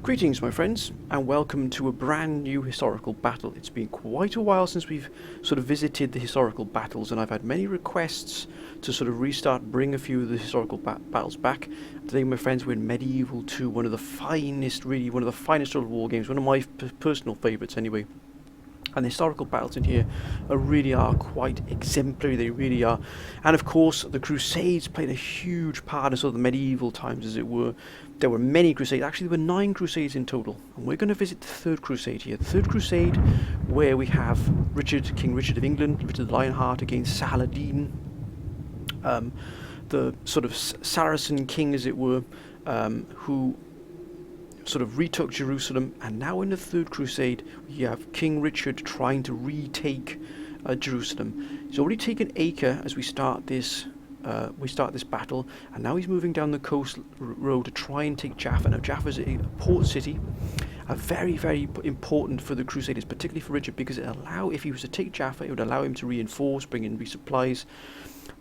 Greetings my friends, and welcome to a brand new historical battle. It's been quite a while since we've sort of visited the historical battles, and I've had many requests to sort of bring a few of the historical battles back. Today my friends, we're in Medieval 2, one of the finest sort of war games, one of my personal favourites anyway. And the historical battles in here really are quite exemplary, they really are. And of course, the Crusades played a huge part in sort of the medieval times, as it were. There were many Crusades, actually there were 9 Crusades in total. And we're going to visit the Third Crusade here. The Third Crusade, where we have King Richard of England, Richard the Lionheart against Saladin, the sort of Saracen king, as it were, who sort of retook Jerusalem. And now in the Third Crusade we have King Richard trying to retake Jerusalem. He's already taken Acre as we start this battle, and now he's moving down the coast road to try and take Jaffa. Now Jaffa is a port city, very, very important for the Crusaders, particularly for Richard, because if he was to take Jaffa, it would allow him to reinforce, bring in resupplies,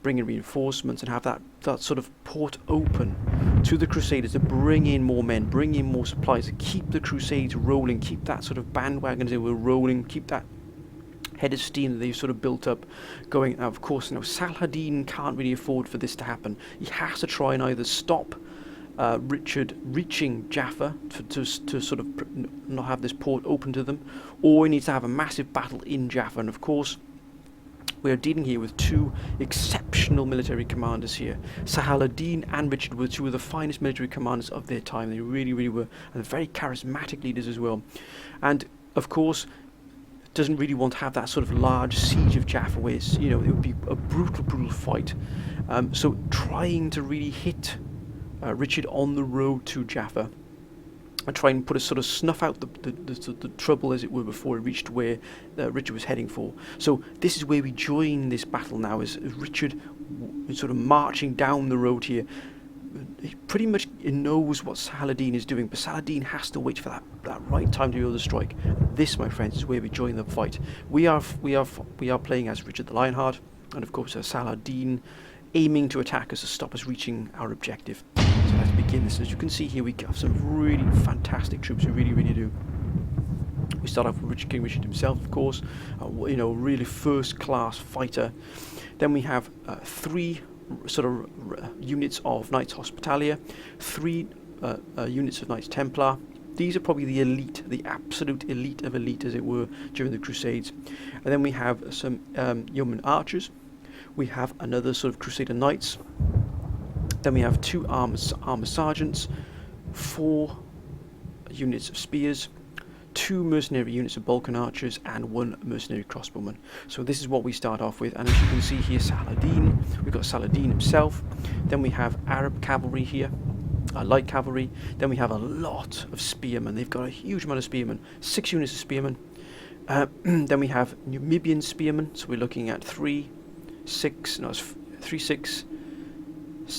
bring in reinforcements, and have that sort of port open to the Crusaders to bring in more men, bring in more supplies, to keep the Crusades rolling, keep that sort of bandwagon as they were rolling, keep that head of steam that they've sort of built up going. Now, of course, Saladin can't really afford for this to happen. He has to try and either stop Richard reaching Jaffa to sort of not have this port open to them, or he needs to have a massive battle in Jaffa. And of course, we are dealing here with 2 exceptional military commanders here. Saladin and Richard were 2 of the finest military commanders of their time. They really, really were, and very charismatic leaders as well. And of course, doesn't really want to have that sort of large siege of Jaffa, where it would be a brutal fight. So trying to really hit Richard on the road to Jaffa, and try and put a sort of snuff out the trouble, as it were, before it reached where Richard was heading for. So this is where we join this battle now, as Richard sort of marching down the road here. He pretty much knows what Saladin is doing, but Saladin has to wait for that right time to be able to strike. This, my friends, is where we join the fight. We are playing as Richard the Lionheart, and of course Saladin aiming to attack us to stop us reaching our objective. So let's begin this. As you can see here, we have some really fantastic troops. We really, really do. We start off with King Richard himself, of course, really first-class fighter. Then we have 3 sort of units of Knights Hospitaller, 3 units of Knights Templar. These are probably the elite, the absolute elite of elite, as it were, during the Crusades. And then we have some yeoman archers. We have another sort of Crusader Knights. Then we have 2 armor sergeants, 4 units of spears, 2 mercenary units of Balkan archers, and 1 mercenary crossbowman. So this is what we start off with. And as you can see here, Saladin, we've got Saladin himself. Then we have Arab cavalry here, light cavalry. Then we have a lot of spearmen. They've got a huge amount of spearmen, 6 units of spearmen. Then we have Numidian spearmen. So we're looking at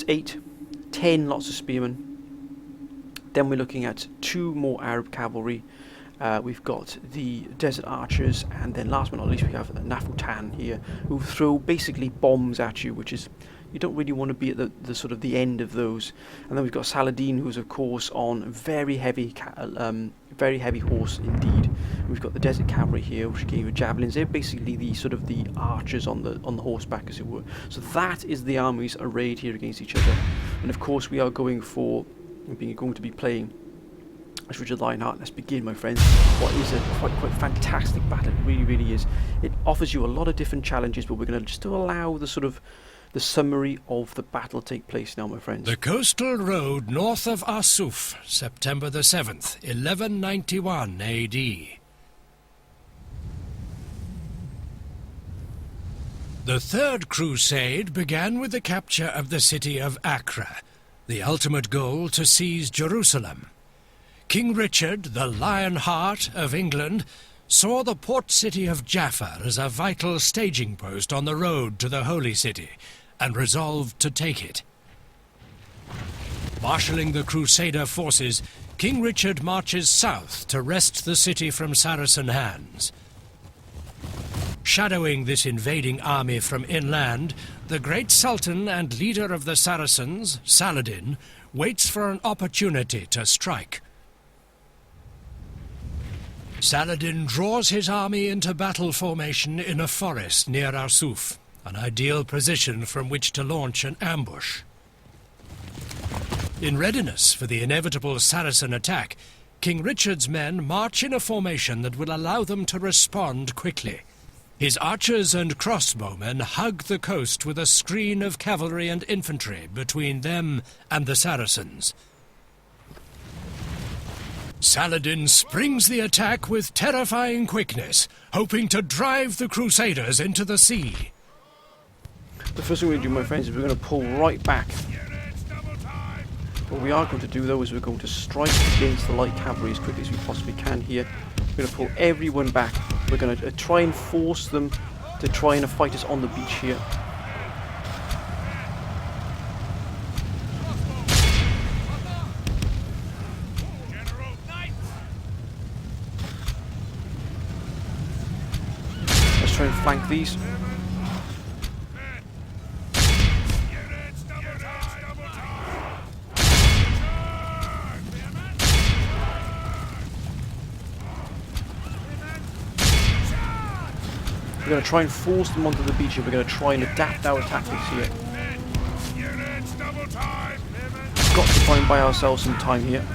8, 10 lots of spearmen. Then we're looking at 2 more Arab cavalry. We've got the desert archers, and then last but not least we have Nafutan here, who throw basically bombs at you, which is, you don't really want to be at the sort of the end of those. And then we've got Saladin, who's of course on very heavy horse indeed. We've got the desert cavalry here, which again with javelins. They're basically the sort of the archers on the horseback, as it were. So that is the armies arrayed here against each other. And of course we are going to be playing as Richard the Lionheart. Let's begin, my friends. What is a quite fantastic battle. It really, really is. It offers you a lot of different challenges, but we're going to just allow the summary of the battle take place now, my friends. The coastal road north of Arsuf, September the 7th, 1191 AD. The Third Crusade began with the capture of the city of Acre, the ultimate goal to seize Jerusalem. King Richard, the Lionheart of England, saw the port city of Jaffa as a vital staging post on the road to the Holy City, and resolved to take it. Marshalling the Crusader forces, King Richard marches south to wrest the city from Saracen hands. Shadowing this invading army from inland, the great Sultan and leader of the Saracens, Saladin, waits for an opportunity to strike. Saladin draws his army into battle formation in a forest near Arsuf, an ideal position from which to launch an ambush. In readiness for the inevitable Saracen attack, King Richard's men march in a formation that will allow them to respond quickly. His archers and crossbowmen hug the coast with a screen of cavalry and infantry between them and the Saracens. Saladin springs the attack with terrifying quickness, hoping to drive the Crusaders into the sea. The first thing we're going to do, my friends, is we're going to pull right back. What we are going to do, though, is we're going to strike against the light cavalry as quickly as we possibly can here. We're going to pull everyone back. We're going to try and force them to try and fight us on the beach here. Let's try and flank these. We're going to try and force them onto the beach, and we're going to try and adapt our tactics here. Got to try and buy ourselves some time here.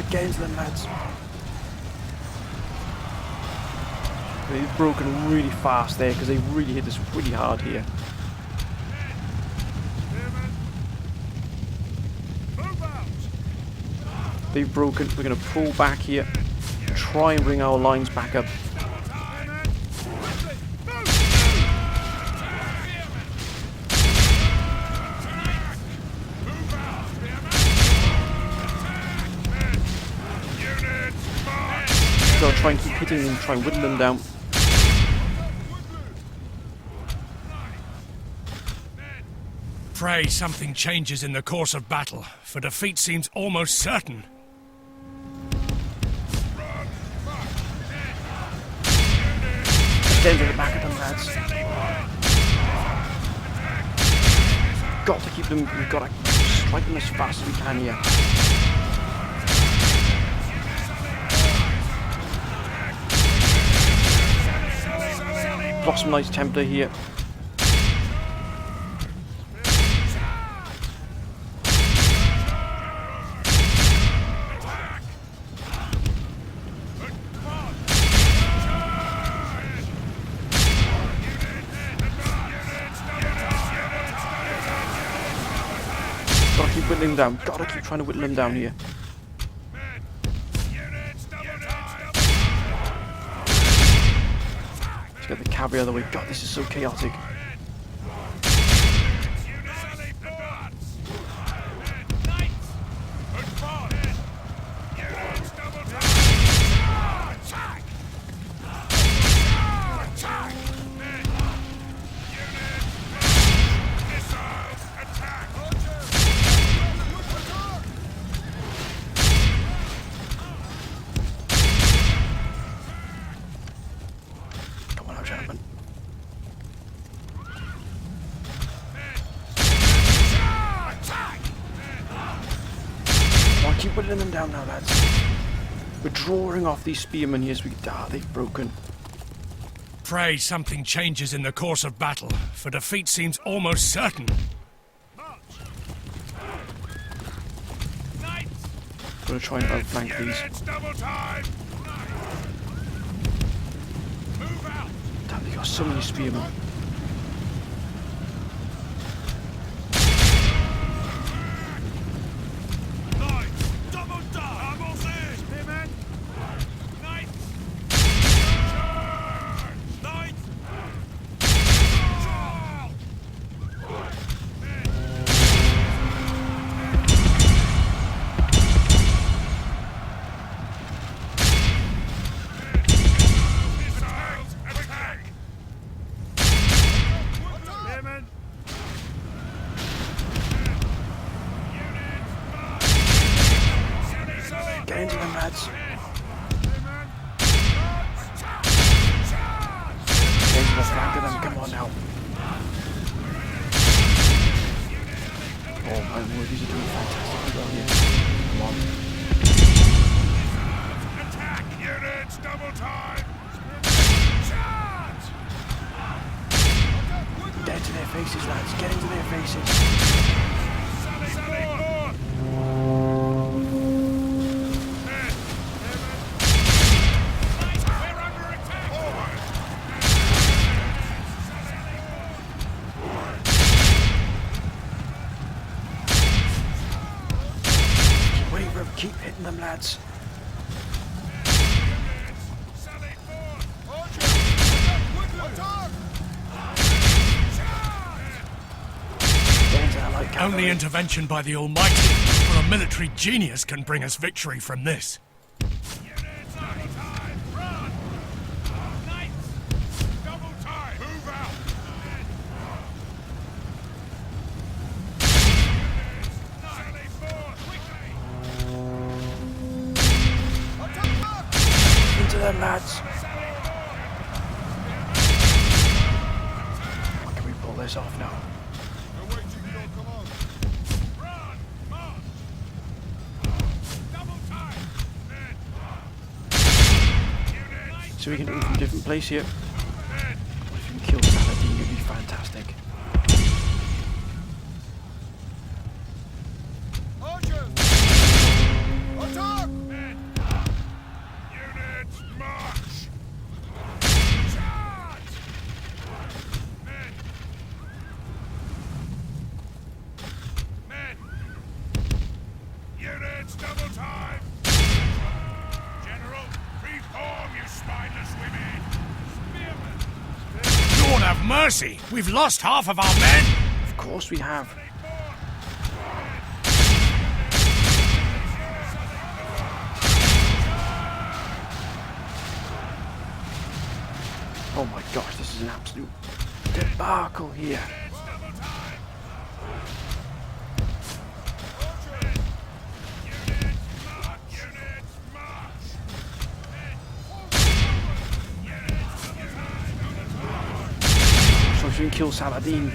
Against them, lads. They've broken really fast there because they really hit us really hard here. They've broken. We're going to pull back here, try and bring our lines back up. Try and keep hitting them, try and whittle them down. Pray something changes in the course of battle, for defeat seems almost certain. Get into the back of them, lads. Got to keep them, we've got to strike them as fast as we can here. Got some nice temper here. Gotta keep whittling down. Gotta keep trying to whittle them down here. Get the cavalry out of the way. God, this is so chaotic. Keep whittling them down now, lads. We're drawing off these spearmen here as we... Ah, they've broken. Pray something changes in the course of battle, for defeat seems almost certain. Gotta try and outflank these. Damn, they got so many spearmen. lads. Get into the flank of them, come on now. Oh my word, these are doing fantastically well here. Come on. Attack units, double time. Get into their faces, lads. Get into their faces. Keep hitting them, lads. Only intervention by the Almighty, or a military genius, can bring us victory from this. Into them, lads. Can we pull this off now? So we can do it from a different place here. What if you can kill Saladin? It'd be fantastic. Attack! Units, march! Charge! Men! Units, double time! General, reform, you spineless women! Spearmen! Lord have mercy! We've lost half of our men! Of course we have. Oh my gosh, this is an absolute debacle here. So we can kill Saladin.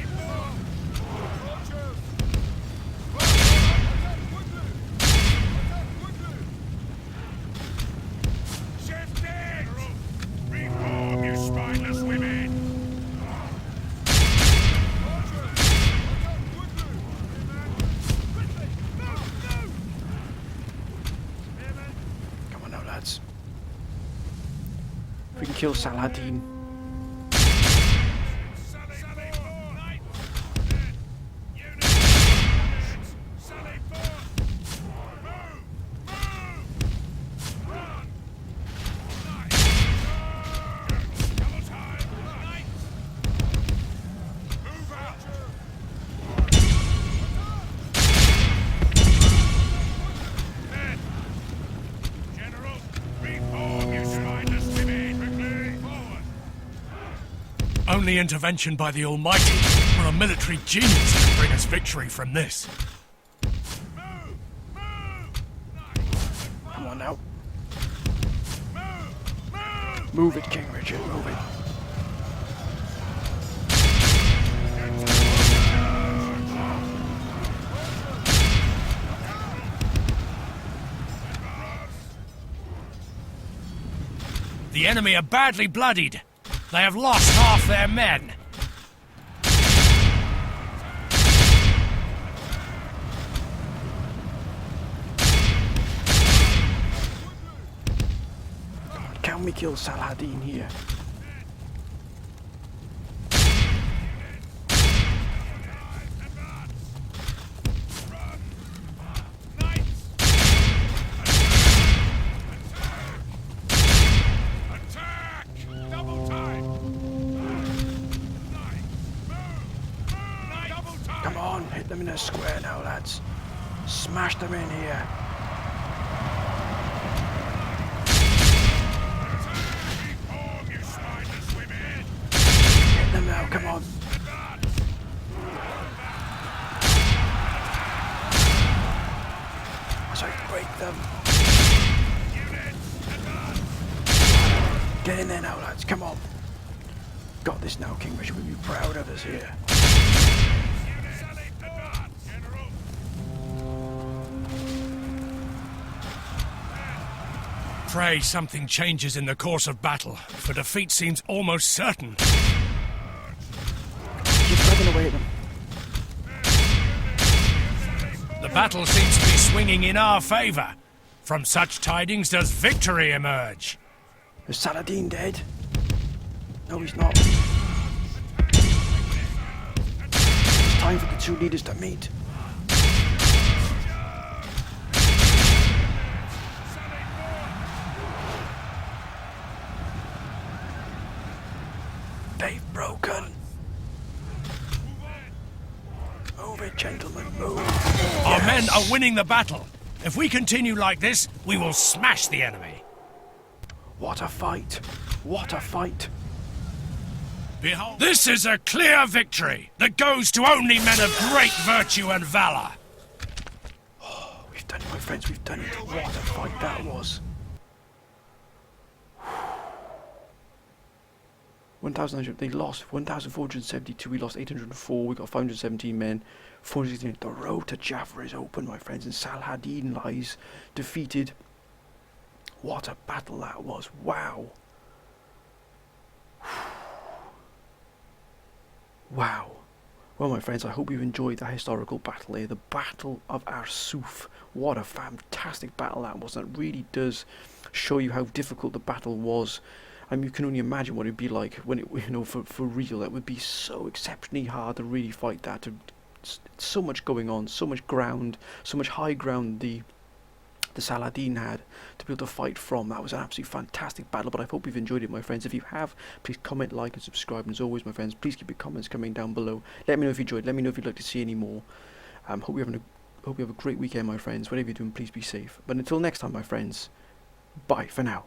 Reform, you spineless women! Come on now, lads. If we can kill Saladin. Only intervention by the Almighty, or a military genius, can bring us victory from this. Come on now. Move it, King Richard, move it. The enemy are badly bloodied. They have lost half their men. Can we kill Saladin here? Come on, hit them in a square now, lads. Smash them in here. Hit them now, come on. As I break them. Get in there now, lads. Come on. Got this now, King Richard. We'll be proud of us here. Pray something changes in the course of battle, for defeat seems almost certain. Keep plugging away at them. The battle seems to be swinging in our favour. From such tidings does victory emerge. Is Saladin dead? No, he's not. It's time for the two leaders to meet. They've broken. Move it, gentlemen, move. Our men are winning the battle. If we continue like this, we will smash the enemy. What a fight. What a fight. Behold, this is a clear victory that goes to only men of great virtue and valor. Oh, we've done it, my friends, we've done it. What a fight that was. 1,900, they lost 1,472, we lost 804, we got 517 men, 416. The road to Jaffa is open, my friends, and Saladin lies defeated. What a battle that was, wow. Wow. Well, my friends, I hope you've enjoyed that historical battle here, the Battle of Arsuf. What a fantastic battle that was. That really does show you how difficult the battle was. You can only imagine what it'd be like when it, for real. That would be so exceptionally hard to really fight that. So much going on, so much ground, so much high ground the Saladin had to be able to fight from. That was an absolutely fantastic battle, but I hope you've enjoyed it, my friends. If you have, please comment, like and subscribe, and as always, my friends, please keep your comments coming down below. Let me know if you enjoyed, let me know if you'd like to see any more. Hope you have a great weekend, my friends. Whatever you're doing, please be safe. But until next time, my friends, bye for now.